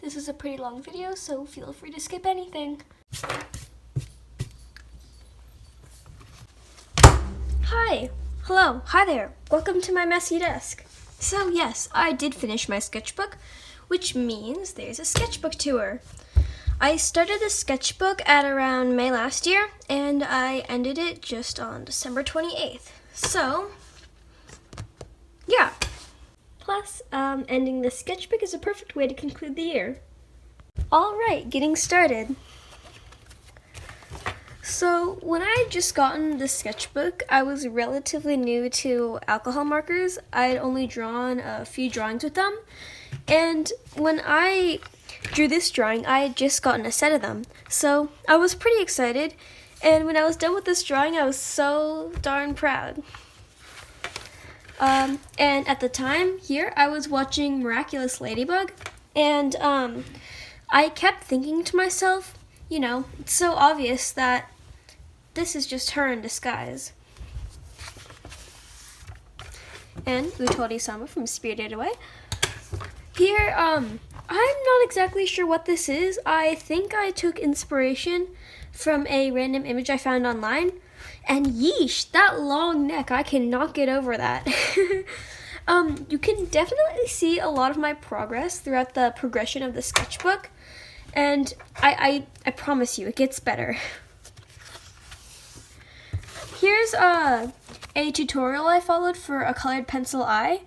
This is a pretty long video, so feel free to skip anything. Hi! Hello, hi there! Welcome to my messy desk. So yes, I did finish my sketchbook, which means there's a sketchbook tour. I started the sketchbook at around May last year, and I ended it just on December 28th. So, yeah. Plus, ending the sketchbook is a perfect way to conclude the year. Alright, getting started. So, when I had just gotten the sketchbook, I was relatively new to alcohol markers. I had only drawn a few drawings with them, and when I drew this drawing, I had just gotten a set of them. So, I was pretty excited, and when I was done with this drawing, I was so darn proud. And at the time here, I was watching Miraculous Ladybug, and I kept thinking to myself, you know, it's so obvious that this is just her in disguise. And Utori-sama from Spirited Away. Here, I'm not exactly sure what this is. I think I took inspiration from a random image I found online. And yeesh, that long neck, I cannot get over that. You can definitely see a lot of my progress throughout the progression of the sketchbook. And I promise you, it gets better. Here's a tutorial I followed for a colored pencil eye.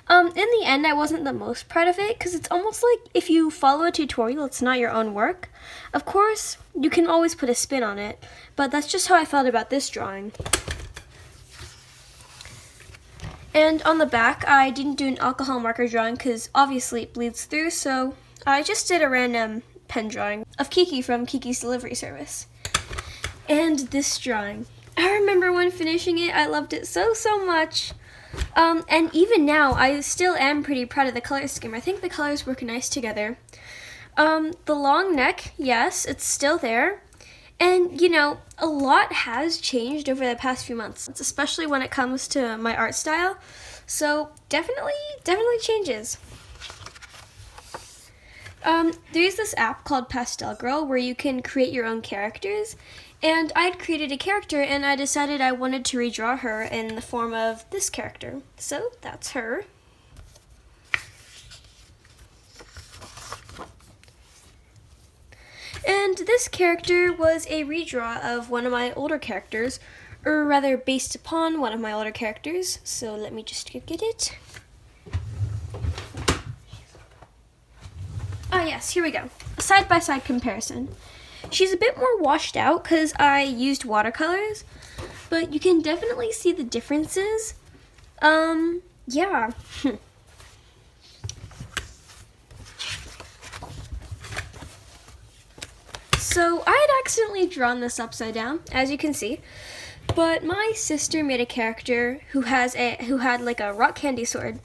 In the end, I wasn't the most proud of it because it's almost like if you follow a tutorial, it's not your own work. Of course, you can always put a spin on it, but that's just how I felt about this drawing. And on the back, I didn't do an alcohol marker drawing because obviously it bleeds through, so I just did a random pen drawing of Kiki from Kiki's Delivery Service. And this drawing. I remember when finishing it, I loved it so much. And even now, I still am pretty proud of the color scheme. I think the colors work nice together. The long neck, yes, it's still there. And, you know, a lot has changed over the past few months, especially when it comes to my art style. So, definitely changes. There's this app called Pastel Girl where you can create your own characters. And I'd created a character and I decided I wanted to redraw her in the form of this character. So that's her. And this character was a redraw of one of my older characters, or rather based upon one of my older characters. So let me just get it. Ah yes, here we go. A side-by-side comparison. She's a bit more washed out because I used watercolors, but you can definitely see the differences. Yeah. So I had accidentally drawn this upside down, as you can see, but my sister made a character who had like a rock candy sword,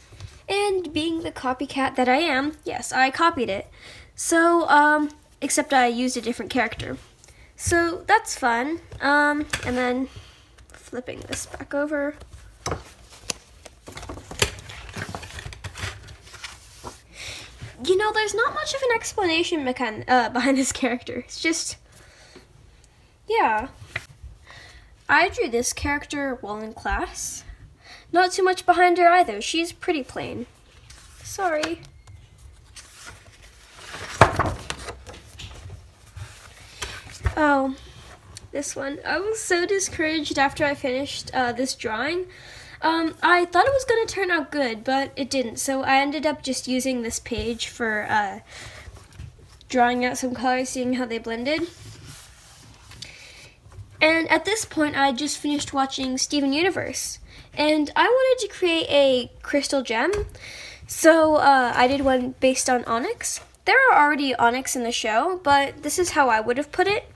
and being the copycat that I am, yes, I copied it. So, except I used a different character. So that's fun. And then flipping this back over. You know, there's not much of an explanation behind this character. It's just, yeah. I drew this character while in class. Not too much behind her either. She's pretty plain. Sorry. Oh, this one. I was so discouraged after I finished this drawing. I thought it was going to turn out good, but it didn't. So I ended up just using this page for drawing out some colors, seeing how they blended. And at this point, I just finished watching Steven Universe. And I wanted to create a crystal gem. So I did one based on onyx. There are already onyx in the show, but this is how I would have put it.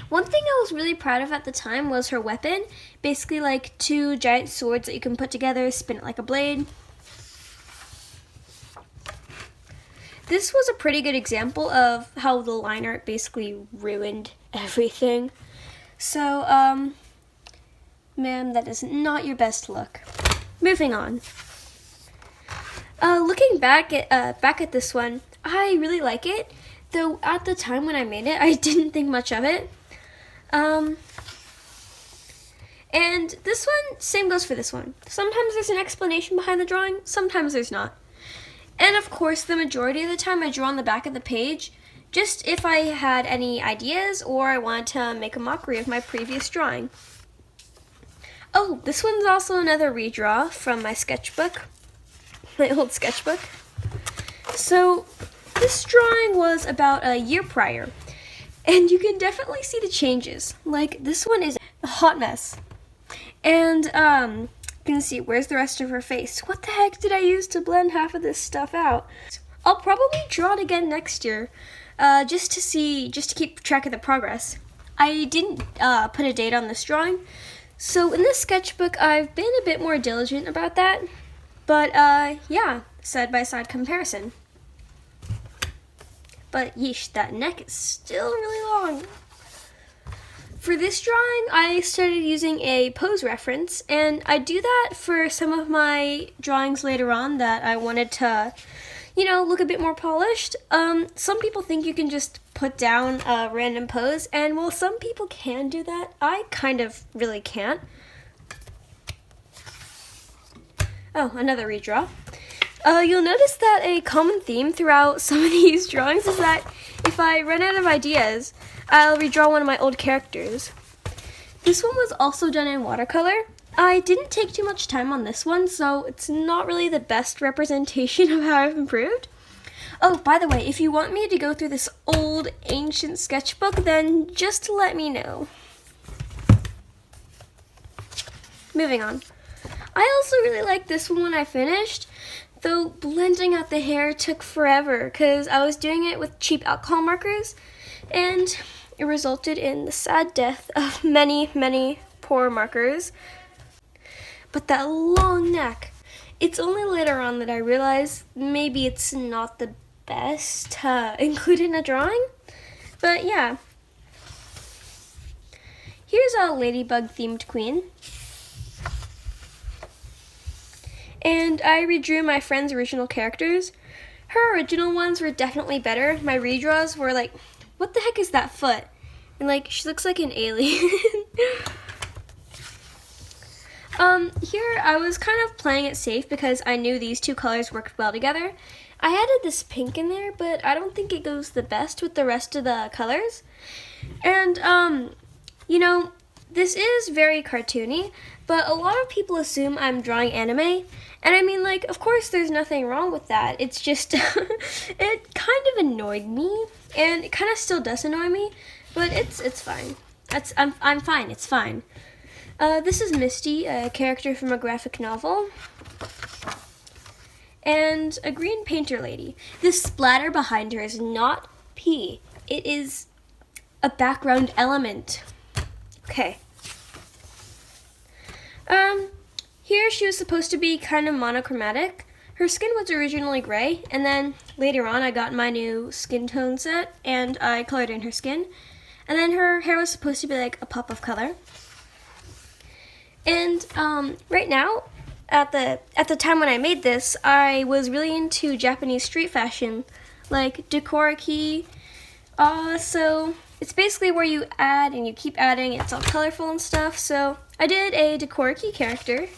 One thing I was really proud of at the time was her weapon. Basically like two giant swords that you can put together, spin it like a blade. This was a pretty good example of how the line art basically ruined everything. So, ma'am, that is not your best look. Moving on. Looking back at this one, I really like it, though at the time when I made it, I didn't think much of it. And this one, same goes for this one. Sometimes there's an explanation behind the drawing, sometimes there's not. And of course, the majority of the time I draw on the back of the page, just if I had any ideas or I wanted to make a mockery of my previous drawing. Oh, this one's also another redraw from my sketchbook, my old sketchbook. So this drawing was about a year prior, and you can definitely see the changes. Like, this one is a hot mess. And you can see, where's the rest of her face? What the heck did I use to blend half of this stuff out? I'll probably draw it again next year, just to keep track of the progress. I didn't put a date on this drawing, so in this sketchbook I've been a bit more diligent about that. But yeah, side-by-side comparison. But yeesh, that neck is still really long. For this drawing, I started using a pose reference, and I do that for some of my drawings later on that I wanted to, you know, look a bit more polished. Some people think you can just put down a random pose, and while some people can do that, I kind of really can't. Oh, another redraw. You'll notice that a common theme throughout some of these drawings is that if I run out of ideas, I'll redraw one of my old characters. This one was also done in watercolor. I didn't take too much time on this one, so it's not really the best representation of how I've improved. Oh, by the way, if you want me to go through this old, ancient sketchbook, then just let me know. Moving on. I also really liked this one when I finished, though blending out the hair took forever because I was doing it with cheap alcohol markers, and it resulted in the sad death of many, many poor markers. But that long neck, it's only later on that I realized maybe it's not the best to include in a drawing. But yeah. Here's a Ladybug themed queen. And I redrew my friend's original characters. Her original ones were definitely better. My redraws were like, what the heck is that foot? And like, she looks like an alien. Here I was kind of playing it safe because I knew these two colors worked well together. I added this pink in there, but I don't think it goes the best with the rest of the colors. And, you know, this is very cartoony, but a lot of people assume I'm drawing anime. And I mean, like, of course there's nothing wrong with that. It's just, it kind of annoyed me, and it kind of still does annoy me, but it's fine. I'm fine, it's fine. This is Misty, a character from a graphic novel. And a green painter lady. This splatter behind her is not pee. It is a background element. Okay. Here she was supposed to be kind of monochromatic. Her skin was originally gray, and then later on I got my new skin tone set, and I colored in her skin. And then her hair was supposed to be like a pop of color. And right now, at the time when I made this, I was really into Japanese street fashion, like dekoraki. So it's basically where you add and you keep adding. It's all colorful and stuff. So I did a dekoraki character.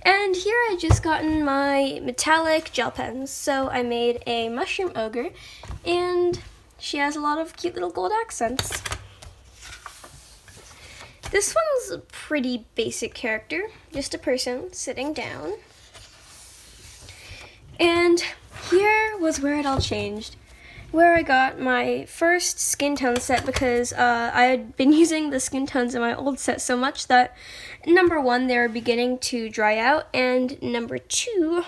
And here I just gotten my metallic gel pens. So I made a mushroom ogre, and she has a lot of cute little gold accents. This one's a pretty basic character, just a person sitting down. And here was where it all changed, where I got my first skin tone set, because I had been using the skin tones in my old set so much that, number one, they were beginning to dry out, and number two,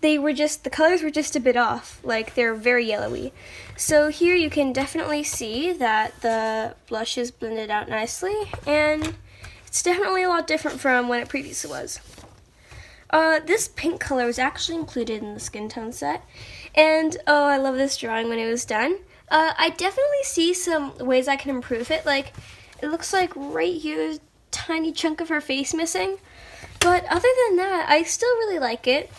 the colors were just a bit off, like they're very yellowy. So here you can definitely see that the blush is blended out nicely, and it's definitely a lot different from when it previously was. This pink color was actually included in the skin tone set, and oh, I love this drawing when it was done. I definitely see some ways I can improve it, like it looks like right here there's a tiny chunk of her face missing, but other than that, I still really like it.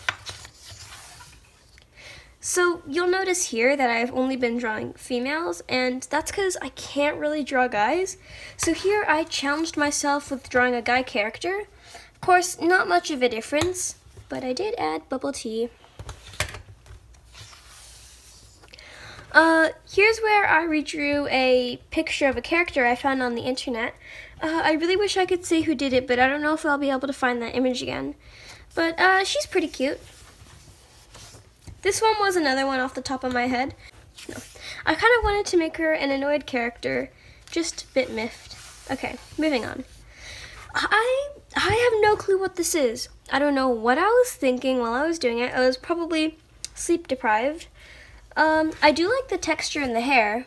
So you'll notice here that I've only been drawing females, and that's because I can't really draw guys. So here I challenged myself with drawing a guy character. Of course, not much of a difference, but I did add bubble tea. Here's where I redrew a picture of a character I found on the internet. I really wish I could say who did it, but I don't know if I'll be able to find that image again. But she's pretty cute. This one was another one off the top of my head. No. I kind of wanted to make her an annoyed character, just a bit miffed. Okay, moving on. I have no clue what this is. I don't know what I was thinking while I was doing it. I was probably sleep deprived. I do like the texture in the hair.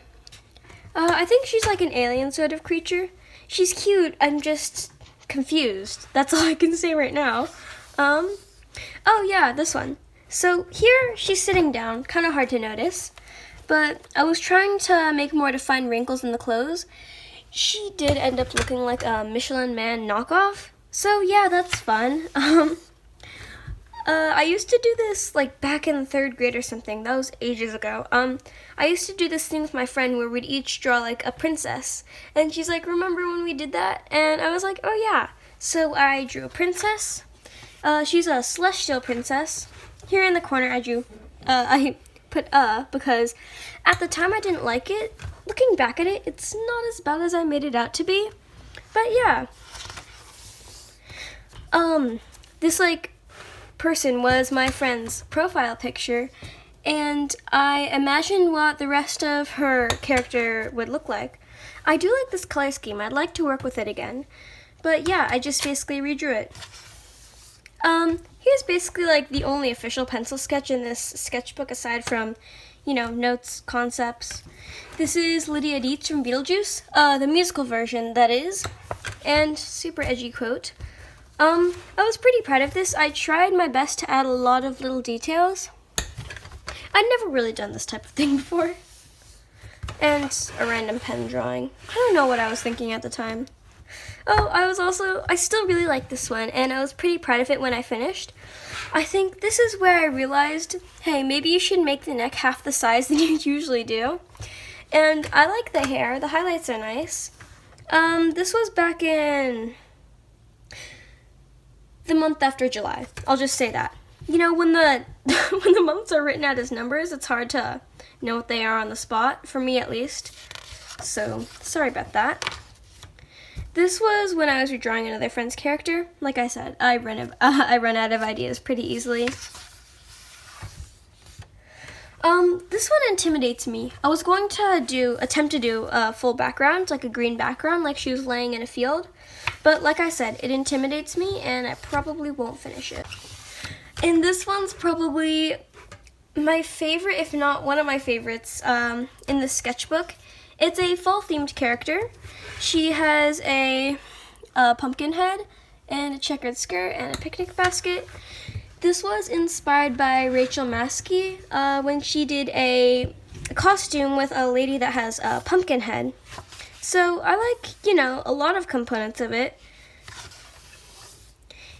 I think she's like an alien sort of creature. She's cute, I'm just confused. That's all I can say right now. Oh yeah, this one. So here she's sitting down, kind of hard to notice, but I was trying to make more defined wrinkles in the clothes. She did end up looking like a Michelin Man knockoff, so yeah, that's fun. I used to do this like back in 3rd grade or something. That was ages ago. I used to do this thing with my friend where we'd each draw like a princess, and she's like, "Remember when we did that?" And I was like, "Oh yeah." So I drew a princess. She's a celestial princess. Here in the corner I put because at the time I didn't like it. Looking back at it, it's not as bad as I made it out to be. But yeah. This like person was my friend's profile picture, and I imagined what the rest of her character would look like. I do like this color scheme. I'd like to work with it again. But yeah, I just basically redrew it. Here's basically like the only official pencil sketch in this sketchbook aside from, notes, concepts. This is Lydia Dietz from Beetlejuice, the musical version, that is, and super edgy quote. I was pretty proud of this. I tried my best to add a lot of little details. I'd never really done this type of thing before. And a random pen drawing. I don't know what I was thinking at the time. Oh, I still really like this one, and I was pretty proud of it when I finished. I think this is where I realized, hey, maybe you should make the neck half the size than you usually do. And I like the hair. The highlights are nice. This was back in the month after July. I'll just say that. When the when the months are written out as numbers, it's hard to know what they are on the spot, for me at least. So, sorry about that. This was when I was redrawing another friend's character. Like I said, I run out of ideas pretty easily. This one intimidates me. I was going to attempt to do a full background, like a green background, like she was laying in a field. But like I said, it intimidates me, and I probably won't finish it. And this one's probably my favorite, if not one of my favorites, in the sketchbook. It's a fall-themed character. She has a pumpkin head and a checkered skirt and a picnic basket. This was inspired by Rachel Maskey when she did a costume with a lady that has a pumpkin head. So I like, a lot of components of it.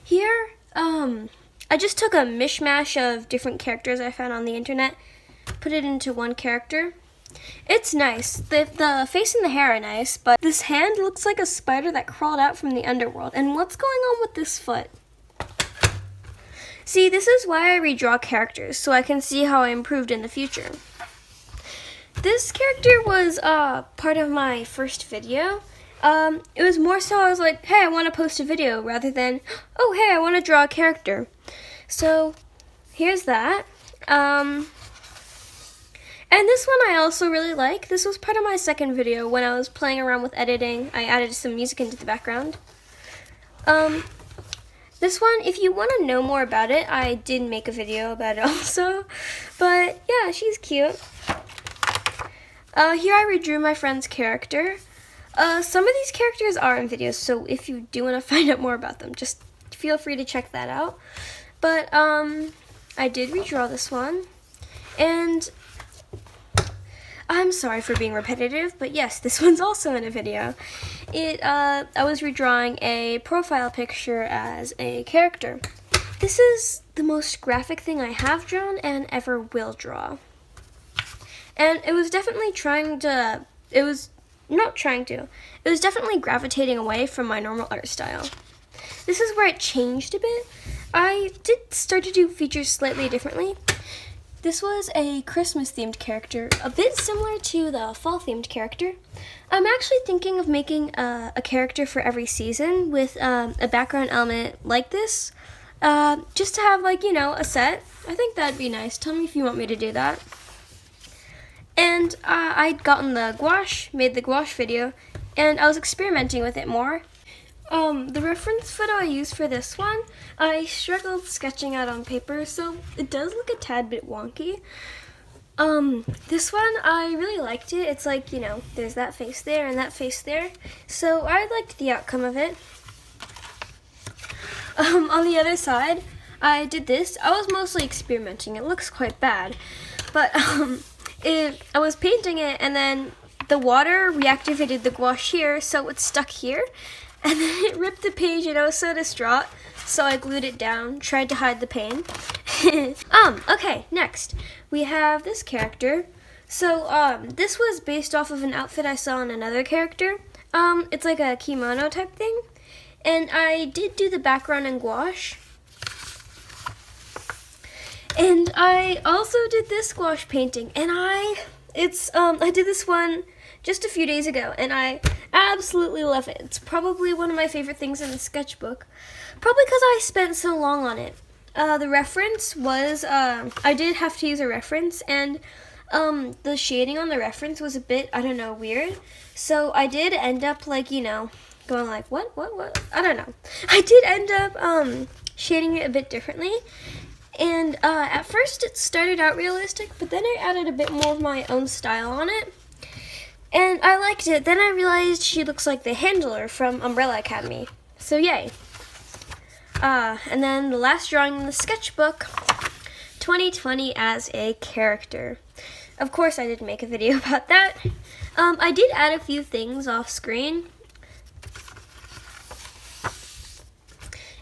Here, I just took a mishmash of different characters I found on the internet, put it into one character. It's nice. The face and the hair are nice, but this hand looks like a spider that crawled out from the underworld. And what's going on with this foot? See, this is why I redraw characters, so I can see how I improved in the future. This character was part of my first video. It was more so I was like, hey, I want to post a video, rather than, oh, hey, I want to draw a character. So, here's that. And this one I also really like. This was part of my second video when I was playing around with editing. I added some music into the background. This one, if you want to know more about it, I did make a video about it also. But yeah, she's cute. Here I redrew my friend's character. Some of these characters are in videos, so if you do want to find out more about them, just feel free to check that out. But I did redraw this one. And I'm sorry for being repetitive, but yes, this one's also in a video. I was redrawing a profile picture as a character. this is the most graphic thing I have drawn and ever will draw. And it was definitely it was definitely gravitating away from my normal art style. This is where it changed a bit. I did start to do features slightly differently. This was a Christmas-themed character, a bit similar to the fall-themed character. I'm actually thinking of making a character for every season with a background element like this, just to have, like, you know, a set. I think that'd be nice. Tell me if you want me to do that. And I'd gotten the gouache, made the gouache video, and I was experimenting with it more. The reference photo I used for this one, I struggled sketching out on paper, so it does look a tad bit wonky. This one, I really liked it. It's like, you know, there's that face there and that face there. So I liked the outcome of it. On the other side, I did this. I was mostly experimenting. It looks quite bad. But, I was painting it, and then the water reactivated the gouache here, so it stuck here. And then it ripped the page, and I was so distraught. So I glued it down, tried to hide the pain. Okay, next. We have this character. So, this was based off of an outfit I saw in another character. It's like a kimono type thing. And I did do the background in gouache. And I also did this gouache painting. And I did this one just a few days ago, and I absolutely love it. It's probably one of my favorite things in the sketchbook. Probably because I spent so long on it. The reference was, I did have to use a reference, and the shading on the reference was a bit, I don't know, weird. So I did end up, like, you know, going like, what? I don't know. I did end up shading it a bit differently. And at first it started out realistic, but then I added a bit more of my own style on it. And I liked it. Then I realized she looks like the handler from Umbrella Academy. So yay. And then the last drawing in the sketchbook, 2020 as a character. Of course I did make a video about that. I did add a few things off screen.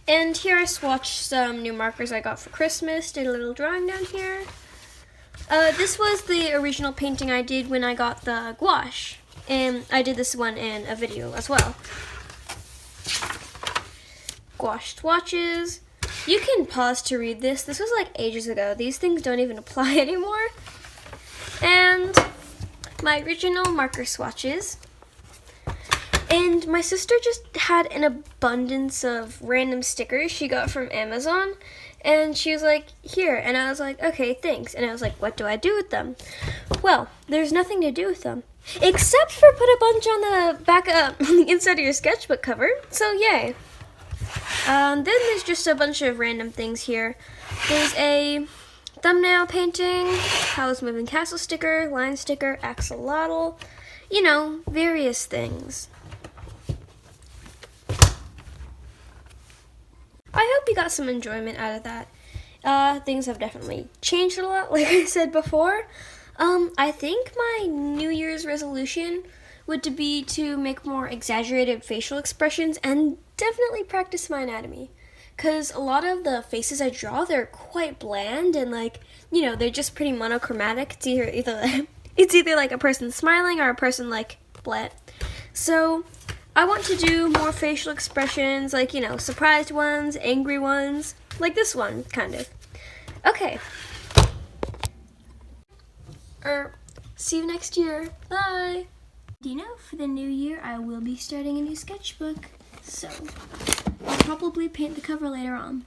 And here I swatched some new markers I got for Christmas. Did a little drawing down here. This was the original painting I did when I got the gouache, and I did this one in a video as well. Gouache Swatches. You can pause to read this. This was like ages ago. These things don't even apply anymore. And my original marker swatches. And my sister just had an abundance of random stickers she got from Amazon. And she was like, here. And I was like, okay, thanks. And I was like, what do I do with them? Well, there's nothing to do with them. Except for put a bunch on the back on the inside of your sketchbook cover. So yay. Then there's just a bunch of random things here. There's a thumbnail painting, Howl's Moving Castle sticker, line sticker, axolotl, you know, various things. I hope you got some enjoyment out of that. Things have definitely changed a lot, like I said before. I think my New Year's resolution would be to make more exaggerated facial expressions and definitely practice my anatomy. Because a lot of the faces I draw, they're quite bland and, like, you know, they're just pretty monochromatic. It's either like a person smiling or a person, like, bland. So I want to do more facial expressions, like, you know, surprised ones, angry ones, like this one, kind of. Okay. See you next year. Bye. Do you know, for the new year, I will be starting a new sketchbook, so I'll probably paint the cover later on.